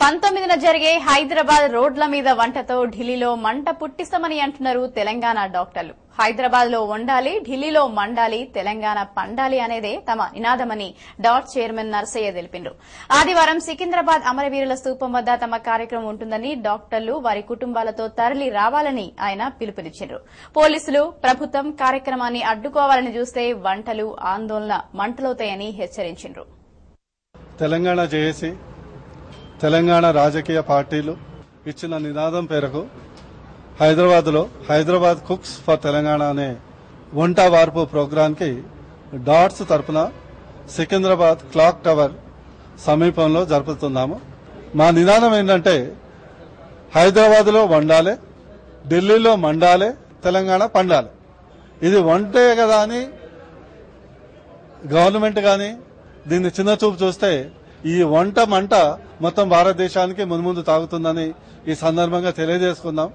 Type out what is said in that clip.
19న జరిగే హైదరాబాద్ రోడ్ల మీద వంటతో ఢిల్లీలో మంట పుట్టిస్తామని అంటున్నారు తెలంగాణ డాక్టర్లు. హైదరాబాద్ లో వండాలి, ఢిల్లీలో మండాలి, తెలంగాణ పండాలి అనేదే తమ నినాదమని డాట్ చైర్మన్ నర్సయ్య తెలిపారు. ఆదివారం సికింద్రాబాద్ అమరవీరుల స్తూపం వద్ద తమ కార్యక్రమం ఉంటుందని, డాక్టర్లు వారి కుటుంబాలతో తరలి రావాలని ఆయన పిలుపునిచ్చారు. పోలీసులు, ప్రభుత్వం కార్యక్రమాన్ని అడ్డుకోవాలని చూస్తే వంటలు, ఆందోళన మంటలవుతాయని హెచ్చరించారు. తెలంగాణ జేఏసీ, తెలంగాణ రాజకీయ పార్టీలు ఇచ్చిన నినాదం పేరకు హైదరాబాద్ కుక్స్ ఫర్ తెలంగాణ అనే వంట వార్పు ప్రోగ్రాంకి డాట్స్ తరపున సికింద్రాబాద్ క్లాక్ టవర్ సమీపంలో జరుపుతున్నాము. మా నినాదం ఏంటంటే హైదరాబాద్ లో వండాలి, ఢిల్లీలో మండాలి, తెలంగాణ పండాలి. ఇది వంటే కదా అని గవర్నమెంట్ గాని దీన్ని చిన్న చూపు చూస్తే ఈ వంట మంట మొత్తం భారతదేశానికి మున్ముందు తాగుతుందని ఈ సందర్భంగా తెలియజేసుకుందాం.